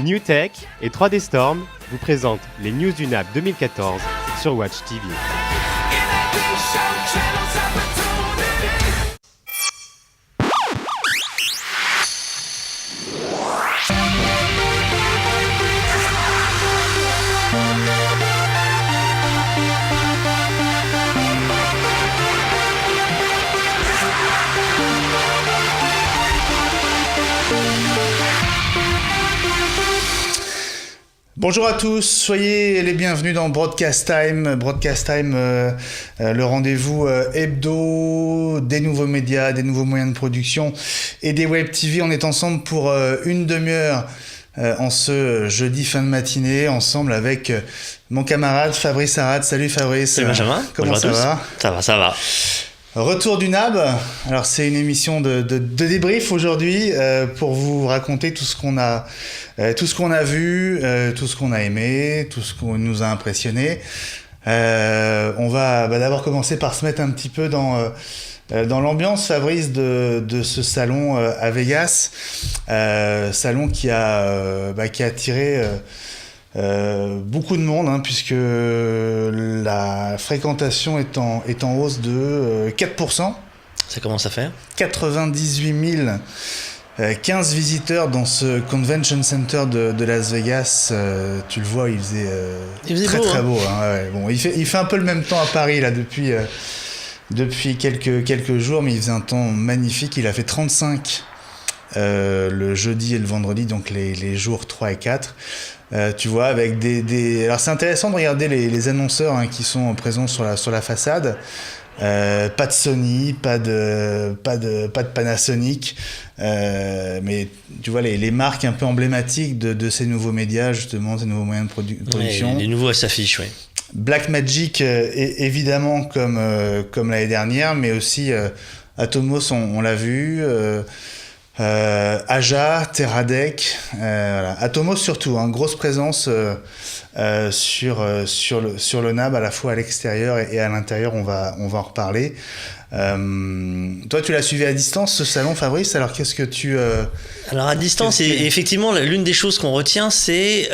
New Tech et 3D Storm vous présentent les news du NAB 2014 sur Watch TV. Bonjour à tous, soyez les bienvenus dans Broadcast Time. Broadcast Time, le rendez-vous hebdo des nouveaux médias, des nouveaux moyens de production et des web TV. On est ensemble pour une demi-heure en ce jeudi fin de matinée, ensemble avec mon camarade Fabrice Arad. Salut Fabrice. Salut Benjamin. Comment ça va ? Ça va. Retour du NAB. Alors c'est une émission de débrief aujourd'hui pour vous raconter tout ce qu'on a vu, tout ce qu'on a aimé, tout ce qu'on nous a impressionné. On va d'abord commencer par se mettre un petit peu dans l'ambiance, Fabrice, de ce salon à Vegas, salon qui a attiré beaucoup de monde, hein, puisque la fréquentation est en hausse de 4%. Ça commence à faire 98 015 visiteurs dans ce Convention Center de Las Vegas. Tu le vois, il faisait très beau, très beau. Hein, ouais. Bon, il fait un peu le même temps à Paris là depuis quelques jours, mais il faisait un temps magnifique. Il a fait 35 le jeudi et le vendredi, donc les jours 3 et 4. Tu vois, avec alors c'est intéressant de regarder les annonceurs, hein, qui sont présents sur la façade. Pas de Sony, pas de Panasonic, mais tu vois les marques un peu emblématiques de ces nouveaux médias, justement, ces nouveaux moyens de production. Ouais, les nouveaux s'affichent, oui. Blackmagic, évidemment, comme l'année dernière, mais aussi Atomos, on l'a vu. Aja, Teradek, voilà. Atomos surtout, hein, grosse présence sur le NAB, à la fois à l'extérieur et à l'intérieur. On va en reparler. Toi, tu l'as suivi à distance, ce salon, Fabrice. Alors, qu'est-ce que tu... Alors, à distance, et effectivement, l'une des choses qu'on retient, c'est...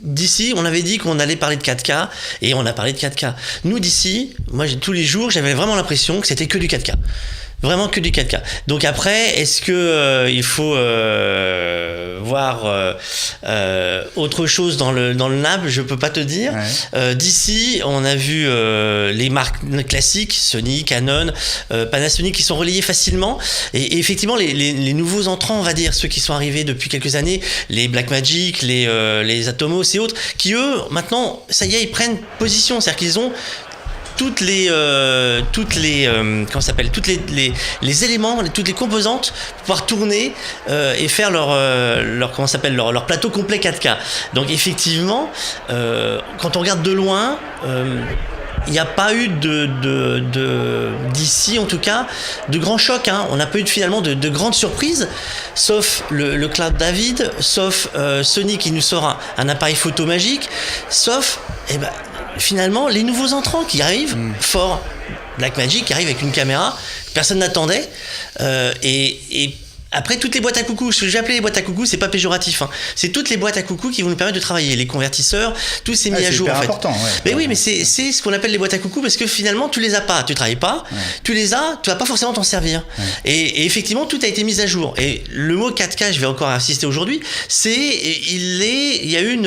d'ici, on avait dit qu'on allait parler de 4K, et on a parlé de 4K. Nous, d'ici, moi, tous les jours, j'avais vraiment l'impression que c'était que du 4K. Vraiment que du 4K. Donc après, est-ce que il faut voir autre chose dans le NAB? Je peux pas te dire. Ouais. D'ici, on a vu les marques classiques, Sony, Canon, Panasonic, qui sont relayées facilement. Et effectivement, les nouveaux entrants, on va dire, ceux qui sont arrivés depuis quelques années, les Blackmagic, les Atomos et autres, qui eux, maintenant, ça y est, ils prennent position. C'est-à-dire qu'ils ont toutes les éléments, toutes les composantes pour pouvoir tourner et faire leur plateau complet 4K. Donc effectivement, quand on regarde de loin, il n'y a pas eu d'ici en tout cas de grands chocs, hein. On n'a pas eu finalement de grandes surprises, sauf le Cloud David, sauf Sony qui nous sort un appareil photo magique, sauf finalement les nouveaux entrants qui arrivent fort. Blackmagic qui arrive avec une caméra que personne n'attendait, et après, toutes les boîtes à coucou, ce que j'ai appelé les boîtes à coucou, c'est pas péjoratif, hein. C'est toutes les boîtes à coucou qui vont nous permettre de travailler, les convertisseurs, tous ces mis à jour, en fait. Important, ouais. Mais oui, mais c'est ce qu'on appelle les boîtes à coucou, parce que finalement, tu les as pas, tu travailles pas, ouais. Tu les as, tu vas pas forcément t'en servir. Ouais. Et effectivement, tout a été mis à jour. Et le mot 4K, je vais encore insister aujourd'hui, il y a eu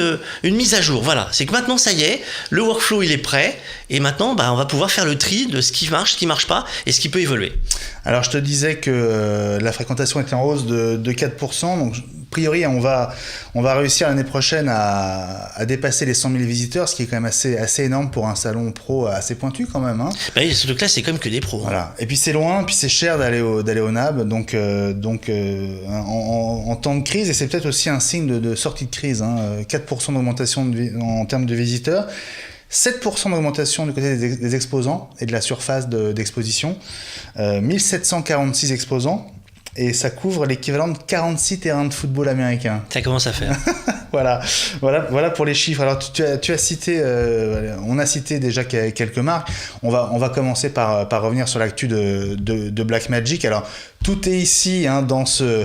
une mise à jour. Voilà. C'est que maintenant, ça y est, le workflow, il est prêt. Et maintenant, on va pouvoir faire le tri de ce qui marche, ce qui marche pas, et ce qui peut évoluer. Alors, je te disais que la fréquentation était en hausse de 4%. Donc, a priori, on va réussir l'année prochaine à dépasser les 100 000 visiteurs, ce qui est quand même assez énorme pour un salon pro assez pointu quand même, hein. Bah oui, surtout que là, c'est quand même que des pros. Voilà. Et puis, c'est loin, puis c'est cher d'aller au NAB. Donc en temps de crise, et c'est peut-être aussi un signe de sortie de crise, hein, 4% d'augmentation en termes de visiteurs. 7% d'augmentation du côté des exposants et de la surface d'exposition, 1746 exposants, et ça couvre l'équivalent de 46 terrains de football américains. Ça commence à faire. Voilà pour les chiffres. Alors tu as cité, on a cité déjà quelques marques. On va commencer par revenir sur l'actu de Blackmagic. Alors tout est ici hein, dans ce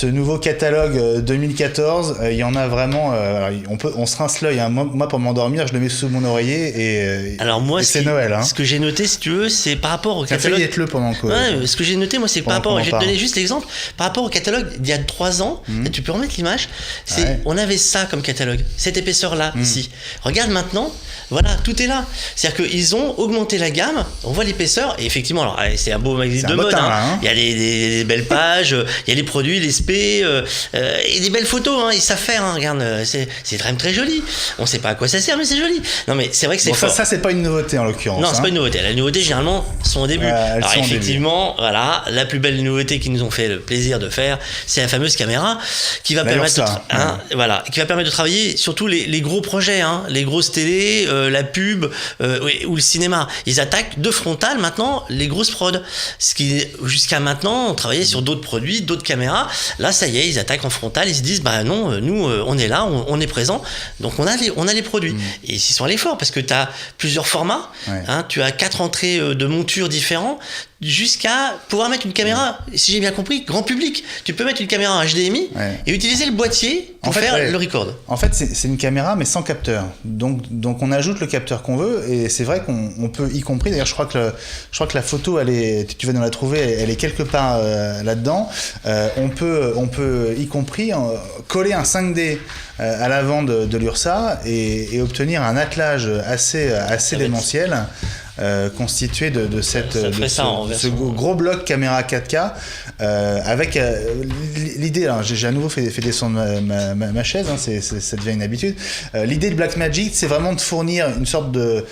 nouveau catalogue 2014. Il y en a vraiment. On se rince l'œil. Hein. Moi, pour m'endormir, je le mets sous mon oreiller et. Alors moi, c'est Noël. Hein. Ce que j'ai noté, si tu veux, c'est par rapport au catalogue. Ça fait être pendant que. Ouais, ce que j'ai noté, moi, c'est par rapport. Je vais te donner juste l'exemple. Par rapport au catalogue d'il y a 3 ans, tu peux remettre l'image. On avait ça comme catalogue, cette épaisseur-là ici. Regarde maintenant. Voilà, tout est là. C'est-à-dire qu'ils ont augmenté la gamme. On voit l'épaisseur et effectivement, alors c'est un beau magazine de mode. Hein. Il y a des belles pages, il y a les produits, les spé, et des belles photos. Hein. Ils savent faire. Hein. Regarde, c'est vraiment très joli. On sait pas à quoi ça sert, mais c'est joli. Non, mais c'est vrai que c'est fort. Ça, c'est pas une nouveauté en l'occurrence. Non, c'est pas une nouveauté. La nouveauté, généralement, sont au début. Alors effectivement, voilà, la plus belle nouveauté qu'ils nous ont fait le plaisir de faire, c'est la fameuse caméra qui va permettre qui va permettre de travailler surtout les gros projets, hein, les grosses télés, la pub ou le cinéma. Ils attaquent de frontal maintenant les grosses prods. Ce qui jusqu'à maintenant on travaillait sur d'autres produits, d'autres caméras. Là, ça y est, ils attaquent en frontal. Ils se disent bah non, nous on est là, on est présent. Donc on a les produits. Et ils sont allés fort parce que tu as plusieurs formats. Hein, tu as 4 entrées de montures différents. Jusqu'à pouvoir mettre une caméra, si j'ai bien compris, grand public. Tu peux mettre une caméra HDMI et utiliser le boîtier pour faire le record. En fait, c'est une caméra mais sans capteur. Donc on ajoute le capteur qu'on veut et c'est vrai qu'on peut y compris. D'ailleurs, je crois que la photo, tu vas nous la trouver, elle est quelque part là-dedans. On peut y compris coller un 5D à l'avant de l'URSA et obtenir un attelage assez démentiel. Constitué de ce gros bloc caméra 4K avec l'idée, alors j'ai à nouveau fait descendre ma chaise, hein, ça devient une habitude. L'idée de Blackmagic, c'est vraiment de fournir une sorte de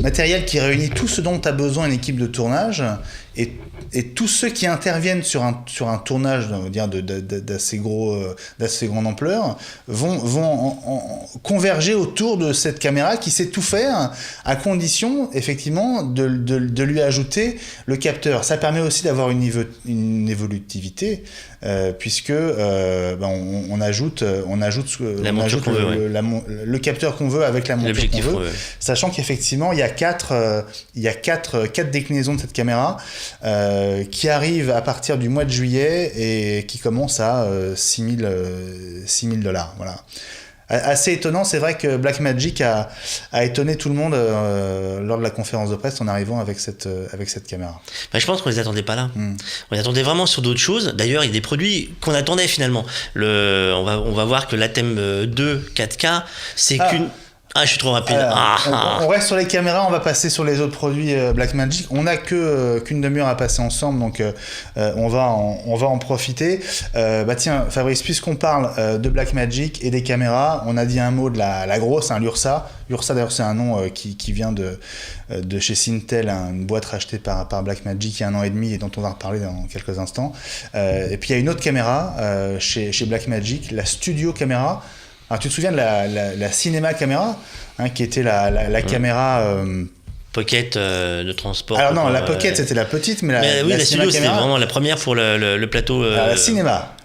matériel qui réunit tout ce dont a besoin une équipe de tournage et tous ceux qui interviennent sur un tournage, on va dire d'assez grande ampleur, vont converger autour de cette caméra qui sait tout faire, à condition effectivement de lui ajouter le capteur. Ça permet aussi d'avoir une évolutivité puisque on ajoute le capteur qu'on veut avec la monture qu'on veut, sachant qu'effectivement il y a quatre déclinaisons de cette caméra qui arrivent à partir du mois de juillet et qui commencent à $6,000. Voilà. Assez étonnant, c'est vrai que Blackmagic a étonné tout le monde lors de la conférence de presse en arrivant avec cette caméra. Je pense qu'on les attendait pas là. On les attendait vraiment sur d'autres choses. D'ailleurs, il y a des produits qu'on attendait finalement. On va voir que l'Atem 2 4K, c'est qu'une... Ah, je suis trop rapide. On reste sur les caméras, on va passer sur les autres produits Blackmagic. On n'a qu'une demi-heure à passer ensemble, donc on va en profiter. Tiens, Fabrice, puisqu'on parle de Blackmagic et des caméras, on a dit un mot de la grosse, hein, l'URSA. L'URSA, d'ailleurs, c'est un nom qui vient de chez Sintel, une boîte rachetée par Blackmagic il y a 1 an et demi et dont on va reparler dans quelques instants. Et puis il y a une autre caméra chez Blackmagic, la Studio Caméra. Alors, tu te souviens de la cinéma caméra, hein, qui était la caméra... Pocket de transport. Alors non, la Pocket c'était la petite, mais la Studio c'était vraiment la première pour le plateau. Alors,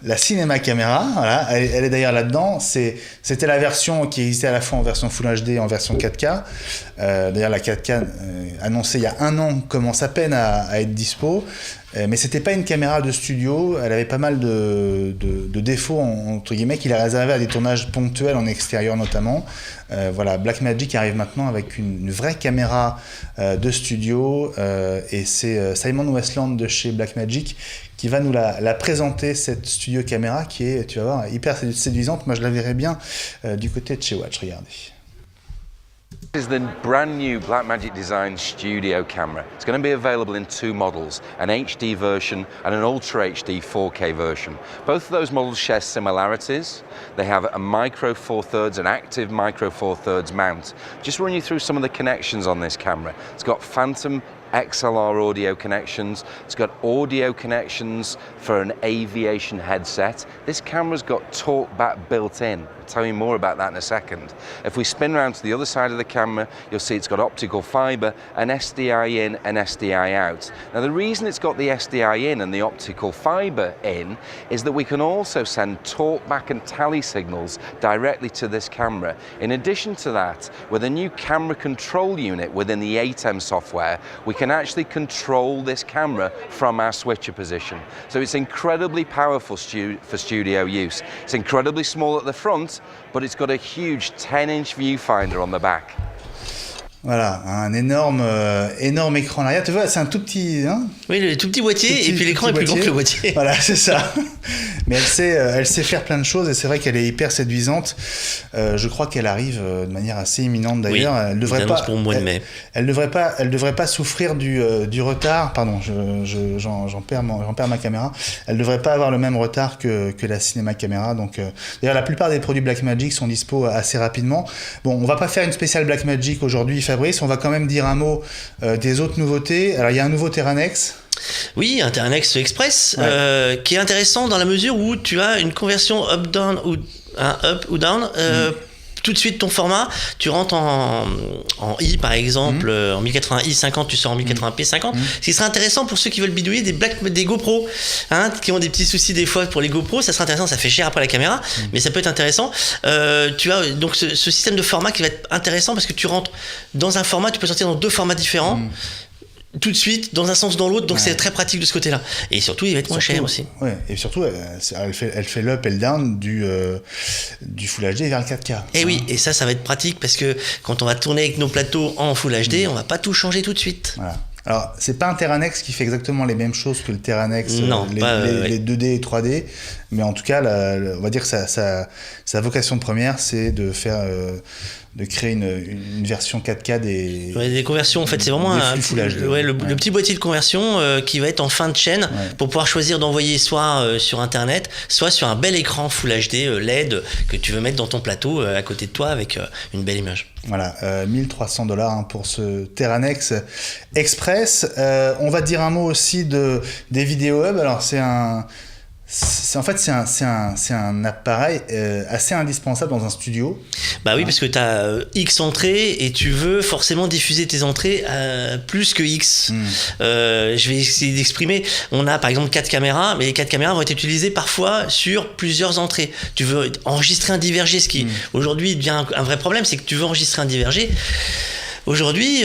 la cinéma caméra, voilà, elle est d'ailleurs là-dedans. C'était la version qui existait à la fois en version Full HD et en version 4K. D'ailleurs la 4K annoncée il y a 1 an commence à peine à être dispo. Mais c'était pas une caméra de studio, elle avait pas mal de défauts entre guillemets qu'il a réservé à des tournages ponctuels en extérieur notamment. Voilà, Blackmagic arrive maintenant avec une vraie caméra de studio et c'est Simon Westland de chez Blackmagic qui va nous la présenter, cette studio caméra qui est, tu vas voir, hyper séduisante. Moi je la verrais bien du côté de chez Watch, regardez. This is the brand new Blackmagic Design Studio camera. It's going to be available in 2 models, an HD version and an Ultra HD 4K version. Both of those models share similarities. They have a micro 4/3, an active micro 4/3 mount. Just run you through some of the connections on this camera. It's got Phantom XLR audio connections. It's got audio connections for an aviation headset. This camera's got TalkBack built in. I'll tell you more about that in a second. If we spin around to the other side of the camera, you'll see it's got optical fiber, an SDI in and SDI out. Now the reason it's got the SDI in and the optical fiber in is that we can also send talkback and tally signals directly to this camera. In addition to that, with a new camera control unit within the ATEM software, we can actually control this camera from our switcher position. So it's incredibly powerful for studio use. It's incredibly small at the front, but it's got a huge 10-inch viewfinder on the back. Voilà, un énorme écran en arrière. Tu vois, c'est un tout petit... Hein, oui, le tout petit boîtier, et puis l'écran est plus grand que le boîtier. Voilà, c'est ça. Mais elle sait faire plein de choses, et c'est vrai qu'elle est hyper séduisante. Je crois qu'elle arrive de manière assez imminente d'ailleurs. Oui, elle devrait pas, pour le mois de mai. Elle devrait pas souffrir du retard. Pardon, j'en perds ma caméra. Elle devrait pas avoir le même retard que la cinéma caméra. Donc, d'ailleurs, la plupart des produits Blackmagic sont dispo assez rapidement. Bon, on va pas faire une spéciale Blackmagic aujourd'hui, Fabrice. On va quand même dire un mot des autres nouveautés. Alors, il y a un nouveau Teranex. Oui, un Teranex Express, qui est intéressant dans la mesure où tu as une conversion up-down ou un up ou down. Tout de suite ton format, tu rentres en I par exemple, en 1080i 50, tu sors en 1080p 50. Ce qui serait intéressant pour ceux qui veulent bidouiller des GoPro, hein, qui ont des petits soucis des fois pour les GoPro, ça serait intéressant, ça fait cher après la caméra, mais ça peut être intéressant. Tu as donc ce système de format qui va être intéressant parce que tu rentres dans un format, tu peux sortir dans deux formats différents. Tout de suite, dans un sens ou dans l'autre, donc c'est très pratique de ce côté-là. Et surtout, il va être moins cher aussi. Ouais, et surtout, elle fait l'up et le down du Full HD vers le 4K. Et oui, et ça va être pratique parce que quand on va tourner avec nos plateaux en Full HD, on va pas tout changer tout de suite. Voilà. Alors, c'est pas un Teranex qui fait exactement les mêmes choses que le Teranex, non, les 2D et 3D, mais en tout cas, on va dire que sa vocation première, c'est de faire... de créer une version 4K des conversions. En fait, c'est vraiment le petit boîtier de conversion qui va être en fin de chaîne pour pouvoir choisir d'envoyer soit sur Internet, soit sur un bel écran Full HD LED que tu veux mettre dans ton plateau à côté de toi avec une belle image. Voilà, $1,300 pour ce Teranex Express. On va dire un mot aussi des Video Hub. Alors, c'est un appareil assez indispensable dans un studio. Bah oui, parce que tu as X entrées et tu veux forcément diffuser tes entrées plus que X. Je vais essayer d'exprimer. On a par exemple 4 caméras, mais les 4 caméras vont être utilisées parfois sur plusieurs entrées. Tu veux enregistrer un divergé, ce qui aujourd'hui devient un vrai problème, c'est que tu veux enregistrer un divergé. Aujourd'hui,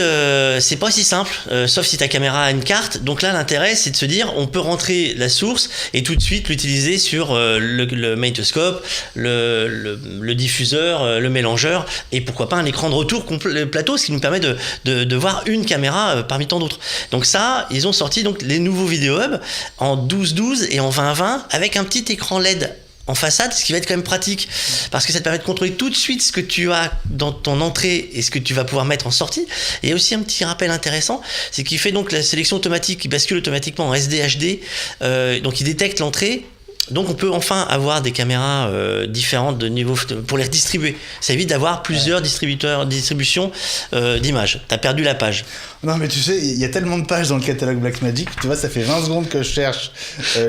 c'est pas si simple, sauf si ta caméra a une carte. Donc là, l'intérêt, c'est de se dire, on peut rentrer la source et tout de suite l'utiliser sur le magnétoscope, le diffuseur, le mélangeur et pourquoi pas un écran de retour complet plateau, ce qui nous permet de voir une caméra parmi tant d'autres. Donc ça, ils ont sorti donc les nouveaux Video Hub en 12-12 et en 20-20 avec un petit écran LED en façade, ce qui va être quand même pratique parce que ça te permet de contrôler tout de suite ce que tu as dans ton entrée et ce que tu vas pouvoir mettre en sortie. Et il y a aussi un petit rappel intéressant, c'est qu'il fait donc la sélection automatique, qui bascule automatiquement en SD HD, donc il détecte l'entrée. Donc on peut enfin avoir des caméras différentes de niveau pour les redistribuer. Ça évite d'avoir plusieurs distributions d'images. T'as perdu la page. Non mais tu sais, il y a tellement de pages dans le catalogue Blackmagic, tu vois, ça fait 20 secondes que je cherche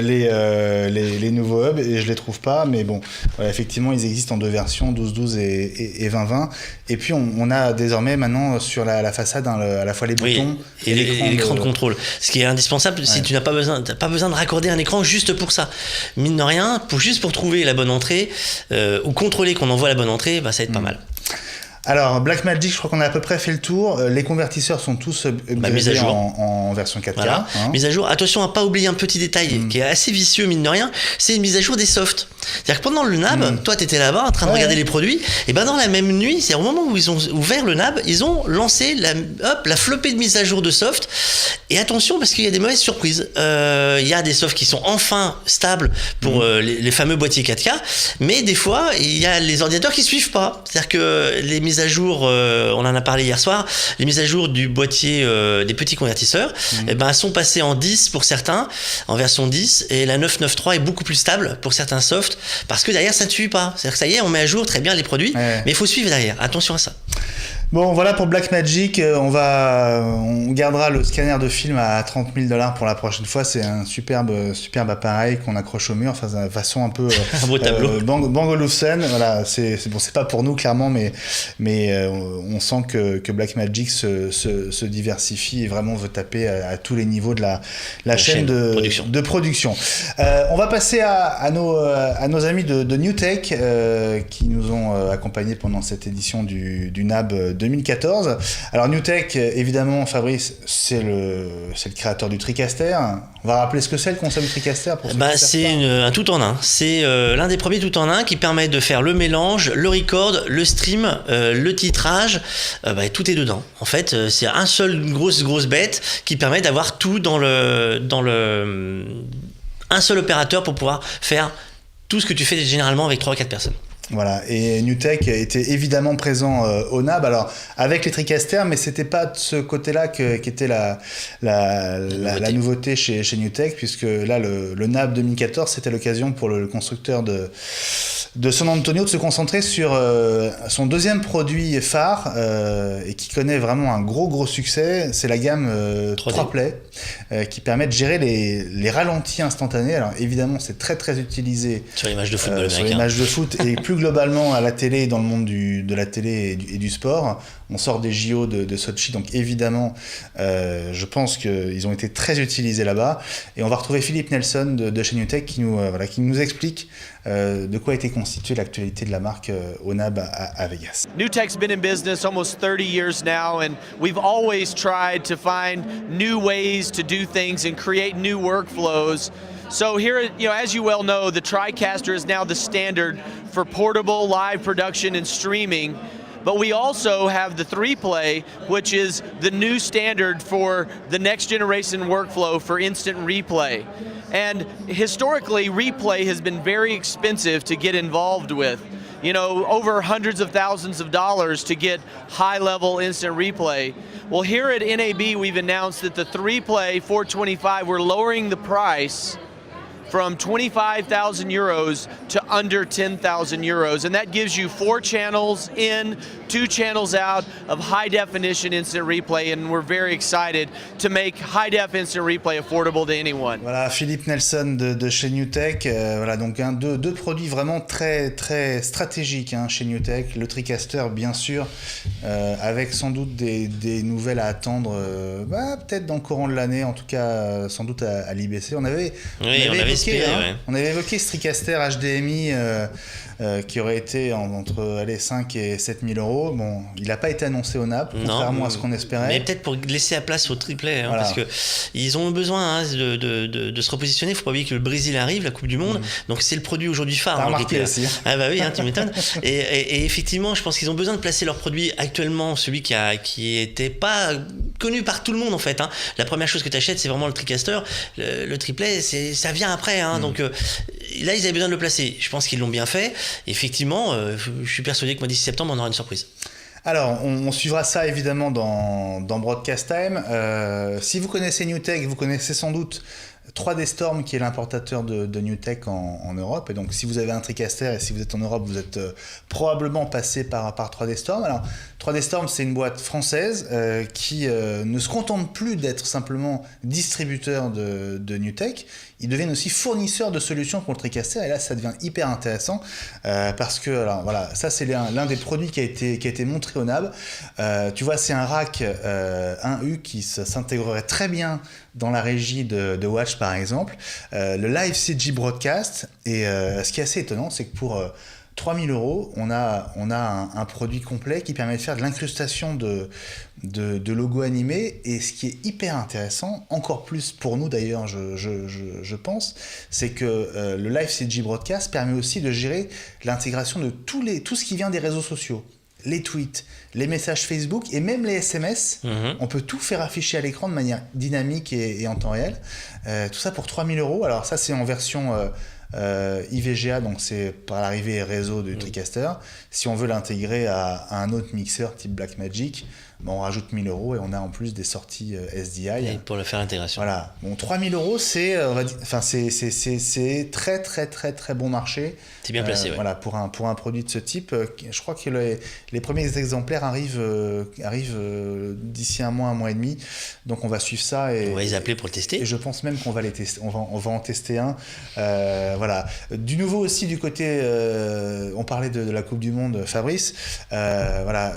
les nouveaux hubs et je les trouve pas, mais bon, voilà, effectivement ils existent en deux versions, 12-12 et 20-20, et puis on a désormais maintenant sur la façade à la fois les boutons et l'écran de contrôle, ce qui est indispensable si tu n'as pas besoin de raccorder un écran juste pour ça. Mine de rien, juste pour trouver la bonne entrée ou contrôler qu'on envoie la bonne entrée, bah, ça va être pas mal. Alors, Blackmagic, je crois qu'on a à peu près fait le tour. Les convertisseurs sont tous mis à jour en version 4K. Voilà. Mise à jour. Attention à pas oublier un petit détail qui est assez vicieux, mine de rien. C'est une mise à jour des softs. C'est-à-dire que pendant le NAB, toi, tu étais là-bas en train de regarder les produits. Et ben dans la même nuit, c'est au moment où ils ont ouvert le NAB, ils ont lancé la flopée de mise à jour de soft. Et attention, parce qu'il y a des mauvaises surprises. Il y a des softs qui sont enfin stables pour les fameux boîtiers 4K. Mais des fois, il y a les ordinateurs qui suivent pas. C'est-à-dire que les mises à jour, on en a parlé hier soir, les mises à jour du boîtier des petits convertisseurs, sont passées en 10 pour certains, en version 10, et la 993 est beaucoup plus stable pour certains softs, parce que derrière ça ne suit pas. C'est-à-dire que ça y est, on met à jour très bien les produits, mais il faut suivre derrière. Attention à ça. Bon, voilà pour Blackmagic. On gardera le scanner de film à $30,000 pour la prochaine fois. C'est un superbe appareil qu'on accroche au mur, enfin, de façon un peu un beau tableau. Bang Olufsen. Voilà, c'est pas pour nous clairement, mais on sent que Blackmagic se diversifie et vraiment veut taper à tous les niveaux de la chaîne de production. On va passer à nos amis de NewTek qui nous ont accompagnés pendant cette édition du NAB 2014. Alors NewTek, évidemment, Fabrice, c'est le créateur du TriCaster. On va rappeler ce que c'est le concept du TriCaster pour ceux qui c'est un tout en un. C'est l'un des premiers tout en un qui permet de faire le mélange, le record, le stream, le titrage. Tout est dedans. En fait, c'est un seul grosse bête qui permet d'avoir tout dans un seul opérateur pour pouvoir faire tout ce que tu fais généralement avec 3 ou 4 personnes. Voilà, et NewTek était évidemment présent au NAB, alors avec les TriCaster, mais c'était pas de ce côté-là qu'était la nouveauté chez NewTek, puisque là le NAB 2014 c'était l'occasion pour le constructeur de San Antonio de se concentrer sur son deuxième produit phare et qui connaît vraiment un gros succès, c'est la gamme 3Play qui permet de gérer les ralentis instantanés. Alors évidemment c'est très utilisé sur les matchs de football sur les matchs de foot et plus globalement à la télé, dans le monde de la télé et du sport. On sort des JO de Sochi, donc évidemment je pense qu'ils ont été très utilisés là-bas, et on va retrouver Philippe Nelson de chez NewTek qui nous explique de quoi était constituée l'actualité de la marque au NAB à Vegas. NewTek's been in business almost 30 years now, and we've always tried to find new ways to do things and create new workflows. So here, as you well know, the TriCaster is now the standard for portable live production and streaming. But we also have the 3Play, which is the new standard for the next generation workflow for instant replay. And historically, replay has been very expensive to get involved with. Over hundreds of thousands of dollars to get high-level instant replay. Well, here at NAB, we've announced that the 3Play 425, we're lowering the price from 25,000 euros to under 10,000 euros. And that gives you 4 channels in, 2 channels out of high definition instant replay. And we're very excited to make high def instant replay affordable to anyone. Voilà, Philippe Nelson de chez NewTek. Voilà, donc deux produits vraiment très stratégiques chez NewTek. Le TriCaster, bien sûr, avec sans doute des nouvelles à attendre, peut-être dans le courant de l'année, en tout cas, sans doute à l'IBC. On avait évoqué ce TriCaster HDMI qui aurait été entre 5 et 7 000 euros. Bon, il n'a pas été annoncé au NAB, contrairement à ce qu'on espérait. Mais peut-être pour laisser la place au triplay, voilà. Parce qu'ils ont besoin de se repositionner. Il ne faut pas oublier que le Brésil arrive, la Coupe du Monde, donc c'est le produit aujourd'hui phare. T'as remarqué aussi. Ah bah oui, tu m'étonnes. Et effectivement, je pense qu'ils ont besoin de placer leur produit actuellement, celui qui était pas connu par tout le monde en fait. La première chose que tu achètes, c'est vraiment le TriCaster. Le triplay, ça vient après. Donc là, ils avaient besoin de le placer. Je pense qu'ils l'ont bien fait. Effectivement, je suis persuadé que moi, d'ici septembre, on aura une surprise. Alors, on suivra ça évidemment dans Broadcast Time. Si vous connaissez NewTek, vous connaissez sans doute 3D Storm qui est l'importateur de NewTek en Europe, et donc si vous avez un TriCaster et si vous êtes en Europe, vous êtes probablement passé par 3D Storm. Alors 3D Storm, c'est une boîte française qui ne se contente plus d'être simplement distributeur de NewTek. Ils deviennent aussi fournisseurs de solutions pour le TriCaster, et là ça devient hyper intéressant parce que alors, voilà, ça c'est l'un des produits qui a été montré au NAB. Tu vois, c'est un rack 1U qui s'intégrerait très bien dans la régie de Watch par exemple, le Live CG Broadcast, et ce qui est assez étonnant, c'est que pour 3 000 euros, on a un produit complet qui permet de faire de l'incrustation de logos animés, et ce qui est hyper intéressant, encore plus pour nous d'ailleurs, je pense, c'est que le Live CG Broadcast permet aussi de gérer l'intégration de tout ce qui vient des réseaux sociaux. Les tweets, les messages Facebook et même les SMS, on peut tout faire afficher à l'écran de manière dynamique et en temps réel. Tout ça pour 3 000 euros. Alors ça, c'est en version IVGA, donc c'est par l'arrivée réseau du TriCaster. Si on veut l'intégrer à un autre mixeur type Blackmagic, on rajoute 1 000 € et on a en plus des sorties SDI. Et pour le faire l'intégration. Voilà. Bon, 3 000 €, c'est très très très très bon marché. C'est bien placé, ouais. Voilà, pour un produit de ce type. Je crois que les premiers exemplaires arrivent d'ici un mois et demi. Donc on va suivre ça. Et, on va les appeler pour le tester. Et je pense même qu'on va les tester. On va en tester un. Voilà. Du nouveau aussi du côté, on parlait de la Coupe du Monde, Fabrice. Voilà.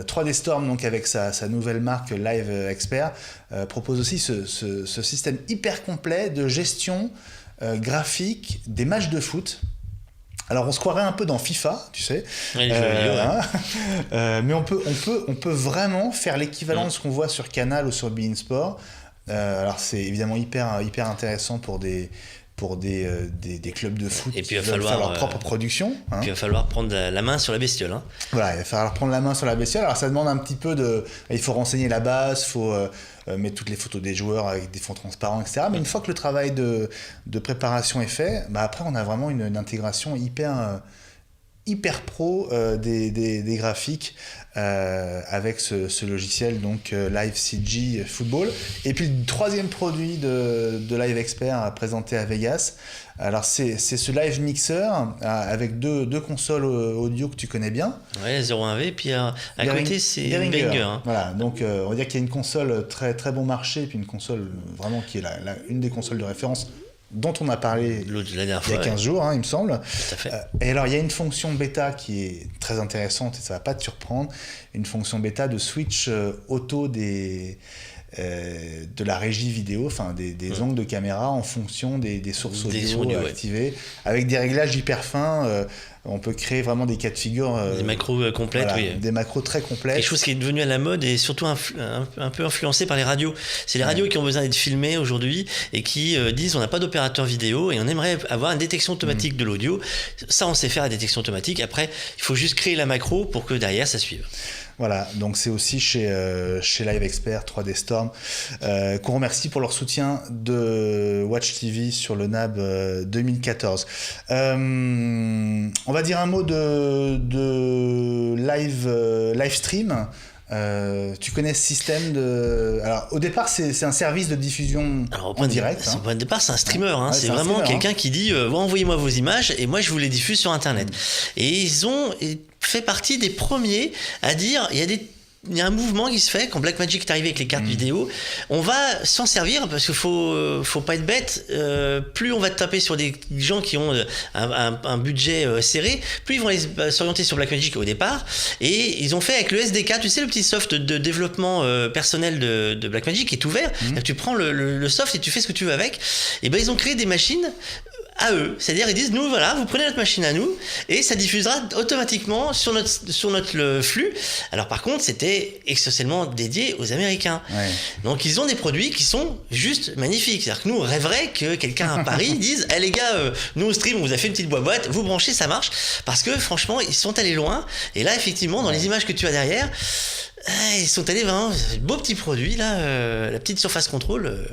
3D Storm, donc avec sa nouvelle marque Live Expert, propose aussi ce système hyper complet de gestion graphique des matchs de foot. Alors on se croirait un peu dans FIFA, tu sais, ouais, les jeux vidéo, ouais. Mais on peut vraiment faire l'équivalent de ce qu'on voit sur Canal ou sur beIN Sport. Alors c'est évidemment hyper intéressant pour des clubs de foot et puis qui veulent faire leur propre production. Hein. Puis il va falloir prendre la main sur la bestiole. Hein. Voilà, il va falloir prendre la main sur la bestiole. Alors ça demande un petit peu il faut renseigner la base, il faut mettre toutes les photos des joueurs avec des fonds transparents, etc. Mais une fois que le travail de préparation est fait, après on a vraiment une intégration hyper pro des graphiques avec ce logiciel donc Live CG Football. Et puis le troisième produit de Live Expert présenté à Vegas, alors c'est ce Live Mixer avec deux consoles audio que tu connais bien. Ouais, 01V, et puis à côté c'est Behringer. Hein. Voilà, donc on va dire qu'il y a une console très très bon marché, et puis une console vraiment qui est une des consoles de référence dont on a parlé il y a 15 jours, il me semble. Tout à fait. Et alors, il y a une fonction bêta qui est très intéressante, et ça ne va pas te surprendre, une fonction bêta de switch auto de la régie vidéo, enfin des angles de caméra en fonction des sources audio activées, avec des réglages hyper fins. On peut créer vraiment des cas de figure. Des macros complètes, voilà, oui. Des macros très complètes. Quelque chose qui est devenu à la mode et surtout un peu influencé par les radios. C'est les radios qui ont besoin d'être filmées aujourd'hui et qui disent on n'a pas d'opérateur vidéo et on aimerait avoir une détection automatique de l'audio. Ça, on sait faire la détection automatique. Après, il faut juste créer la macro pour que derrière, ça suive. Voilà, donc c'est aussi chez Live Expert 3D Storm qu'on remercie pour leur soutien de Watch TV sur le NAB 2014. On va dire un mot de live stream. Tu connais ce système Alors au départ c'est un service de diffusion en direct. Au départ c'est un streamer, c'est vraiment quelqu'un qui dit envoyez-moi vos images et moi je vous les diffuse sur internet. Et ils ont fait partie des premiers à dire il y a un mouvement qui se fait quand Blackmagic est arrivé avec les cartes vidéo. On va s'en servir parce qu'il faut pas être bête. Plus on va taper sur des gens qui ont un budget serré, plus ils vont s'orienter sur Blackmagic au départ. Et ils ont fait avec le SDK, tu sais, le petit soft de développement personnel de Blackmagic qui est ouvert. Tu prends le soft et tu fais ce que tu veux avec. Et ben ils ont créé des machines à eux, c'est-à-dire ils disent nous voilà, vous prenez notre machine à nous et ça diffusera automatiquement sur notre flux. Alors par contre c'était essentiellement dédié aux Américains. Ouais. Donc ils ont des produits qui sont juste magnifiques. C'est-à-dire que nous on rêverait que quelqu'un à Paris dise les gars, nous au stream on vous a fait une petite boîte, vous branchez, ça marche. Parce que franchement ils sont allés loin et là effectivement dans les images que tu as derrière, ils sont allés vraiment beau petit produit là, la petite surface contrôle.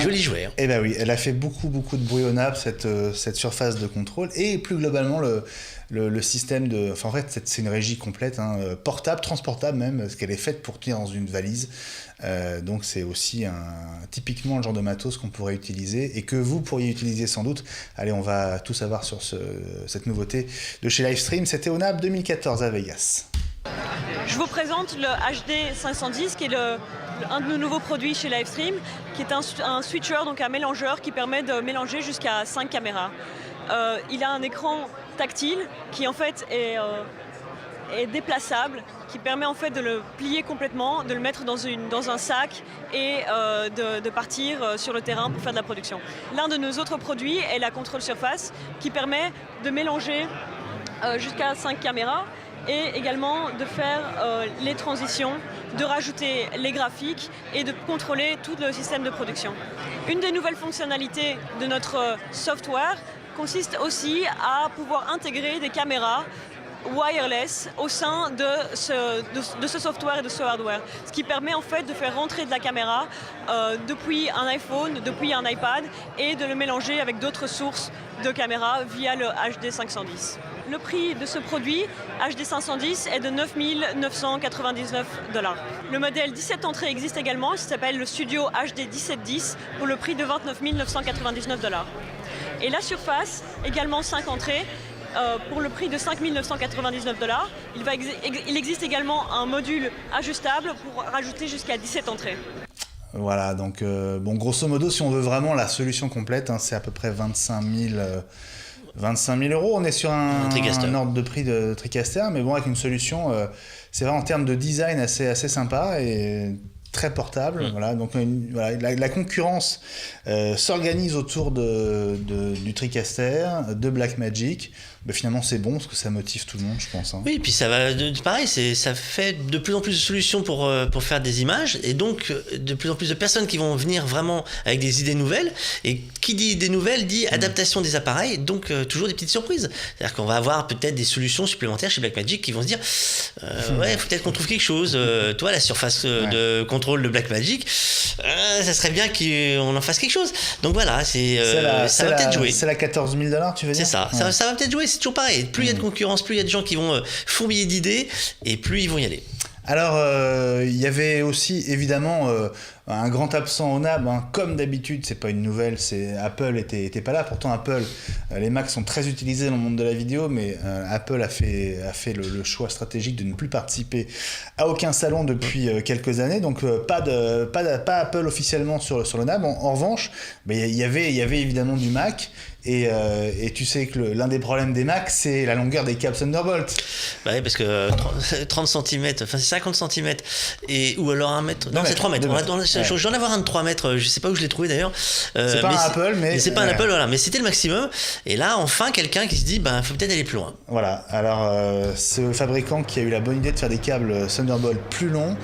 Joli jouet. Eh ben oui, elle a fait beaucoup de bruit au NAB, cette surface de contrôle, et plus globalement le système de... Enfin en fait c'est une régie complète, portable, transportable même, parce qu'elle est faite pour tenir dans une valise. Donc c'est aussi typiquement le genre de matos qu'on pourrait utiliser et que vous pourriez utiliser sans doute. Allez, on va tout savoir sur cette nouveauté de chez Livestream. C'était au NAB 2014 à Vegas. Je vous présente le HD 510 qui est un de nos nouveaux produits chez Livestream, qui est un switcher, donc un mélangeur qui permet de mélanger jusqu'à 5 caméras. Il a un écran tactile qui en fait est déplaçable, qui permet en fait de le plier complètement, de le mettre dans un sac et de partir sur le terrain pour faire de la production. L'un de nos autres produits est la Control Surface qui permet de mélanger jusqu'à 5 caméras et également de faire les transitions, de rajouter les graphiques et de contrôler tout le système de production. Une des nouvelles fonctionnalités de notre software consiste aussi à pouvoir intégrer des caméras wireless au sein de ce software et de ce hardware. Ce qui permet en fait de faire rentrer de la caméra depuis un iPhone, depuis un iPad et de le mélanger avec d'autres sources de caméra via le HD 510. Le prix de ce produit HD 510 est de 9 999 $. Le modèle 17 entrées existe également, il s'appelle le Studio HD 1710 pour le prix de 29 999 $. Et la Surface, également 5 entrées, pour le prix de 5 999 $. Il existe également un module ajustable pour rajouter jusqu'à 17 entrées. Voilà, donc bon, grosso modo, si on veut vraiment la solution complète, c'est à peu près 25 000 €. On est sur un ordre de prix de TriCaster, mais bon, avec une solution, c'est vrai en termes de design assez sympa et très portable. Voilà, donc la concurrence s'organise autour du TriCaster, de Blackmagic. Mais finalement, c'est bon parce que ça motive tout le monde, je pense. Oui, et puis ça va, pareil, ça fait de plus en plus de solutions pour faire des images, et donc de plus en plus de personnes qui vont venir vraiment avec des idées nouvelles. Et qui dit idées nouvelles dit adaptation des appareils, donc toujours des petites surprises. C'est-à-dire qu'on va avoir peut-être des solutions supplémentaires chez Blackmagic qui vont se dire ouais, peut-être qu'on trouve quelque chose. Toi, la surface de contrôle de Blackmagic, ça serait bien qu'on en fasse quelque chose. Donc voilà, ça va peut-être jouer. C'est la 14 000 $, tu veux dire? C'est ça, ouais. Ça va peut-être jouer. C'est toujours pareil. Plus il y a de concurrence, plus il y a de gens qui vont fourmiller d'idées, et plus ils vont y aller. Alors, il y avait aussi évidemment un grand absent au NAB, comme d'habitude, c'est pas une nouvelle, Apple était pas là. Pourtant, Apple, les Macs sont très utilisés dans le monde de la vidéo, mais Apple a fait le choix stratégique de ne plus participer à aucun salon depuis quelques années. Donc, pas Apple officiellement sur le NAB. En revanche, il y avait évidemment du Mac. Et tu sais que l'un des problèmes des Macs, c'est la longueur des câbles Thunderbolt. Bah oui, parce que 30 cm, enfin c'est 50 cm, ou alors 1 mètre. Non, c'est 3 mètres. J'en ai avoir un de 3 mètres, je sais pas où je l'ai trouvé d'ailleurs. C'est pas un Apple, mais. C'est pas un Apple, voilà. Mais c'était le maximum. Et là, enfin, quelqu'un qui se dit, faut peut-être aller plus loin. Voilà. Alors, ce fabricant qui a eu la bonne idée de faire des câbles Thunderbolt plus longs,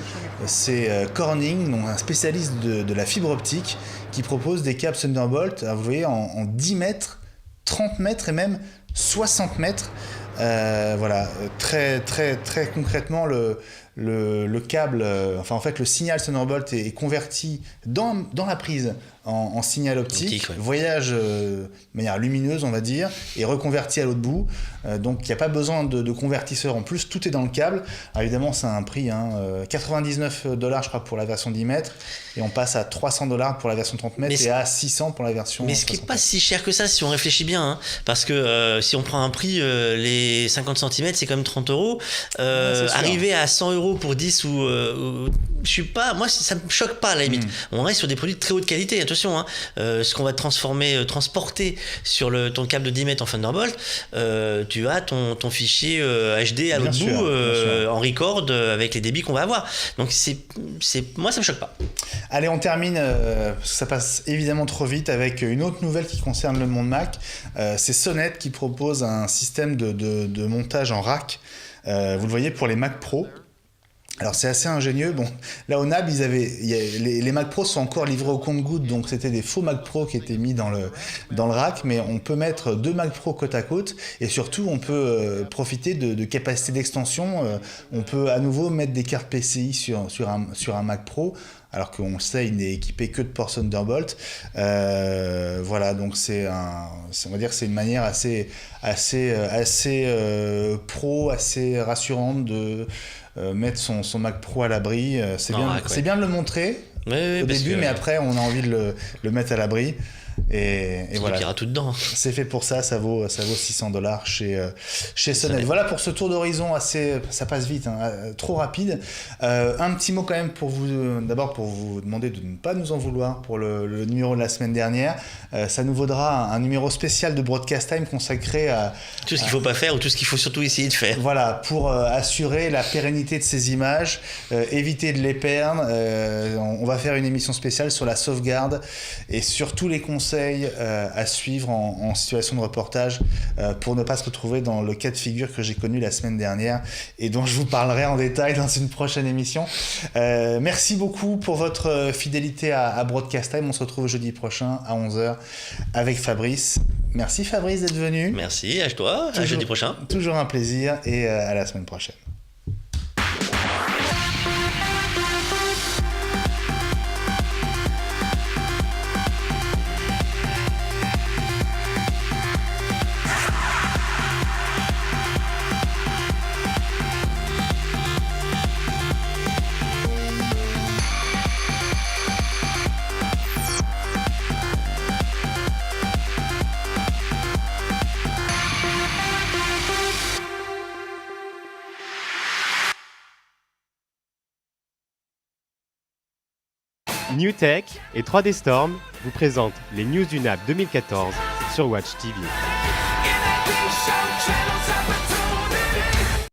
c'est Corning, donc un spécialiste de la fibre optique, qui propose des câbles Thunderbolt, vous voyez, en 10 mètres, 30 mètres et même 60 mètres. Voilà, très, très, très concrètement, le câble, en fait, le signal Thunderbolt est converti dans la prise en signal optique, voyage de manière lumineuse, on va dire, et reconverti à l'autre bout. Donc, il n'y a pas besoin de convertisseur en plus, tout est dans le câble. Alors, évidemment, c'est un prix, $99, je crois, pour la version 10 mètres, et on passe à $300 pour la version 30 mètres et à 600 pour la version. Mais ce qui n'est pas si cher que ça si on réfléchit bien, parce que si on prend un prix, les 50 cm, c'est quand même 30 €. Arriver à 100 € pour 10 je suis pas, moi ça me choque pas à la limite. On reste sur des produits de très haute qualité, attention, ce qu'on va transporter sur ton câble de 10 mètres en Thunderbolt, tu as ton fichier HD à l'autre bout en record avec les débits qu'on va avoir. Donc moi ça me choque pas. Allez, on termine, parce que ça passe évidemment trop vite, avec une autre nouvelle qui concerne le monde Mac. C'est Sonnet qui propose un système de montage en rack, vous le voyez, pour les Mac Pro. Alors c'est assez ingénieux. Bon, là au NAB, les Mac Pro sont encore livrés au compte-gouttes, donc c'était des faux Mac Pro qui étaient mis dans le rack, mais on peut mettre 2 Mac Pro côte à côte, et surtout on peut profiter de capacités d'extension. On peut à nouveau mettre des cartes PCI sur un Mac Pro, alors qu'on le sait, il n'est équipé que de ports Thunderbolt. Voilà, donc on va dire que c'est une manière assez pro, assez rassurante de mettre son Mac Pro à l'abri. C'est bien de le montrer au début, mais après on a envie de le mettre à l'abri. Et voilà, il y aura tout dedans. C'est fait pour ça, ça vaut $600 chez Sonnet. Voilà pour ce tour d'horizon ça passe vite, trop rapide. Un petit mot quand même pour vous demander de ne pas nous en vouloir pour le numéro de la semaine dernière. Ça nous vaudra un numéro spécial de Broadcast Time consacré à tout ce qu'il ne faut pas faire ou tout ce qu'il faut surtout essayer de faire. Voilà, pour assurer la pérennité de ces images, éviter de les perdre. On va faire une émission spéciale sur la sauvegarde et sur tous les conseils à suivre en situation de reportage pour ne pas se retrouver dans le cas de figure que j'ai connu la semaine dernière et dont je vous parlerai en détail dans une prochaine émission. Merci beaucoup pour votre fidélité à Broadcast Time. On se retrouve jeudi prochain à 11h avec Fabrice. Merci Fabrice d'être venu. Merci, à toi, à jeudi prochain. Toujours un plaisir et à la semaine prochaine. New Tech et 3D Storm vous présentent les news du NAB 2014 sur Watch TV.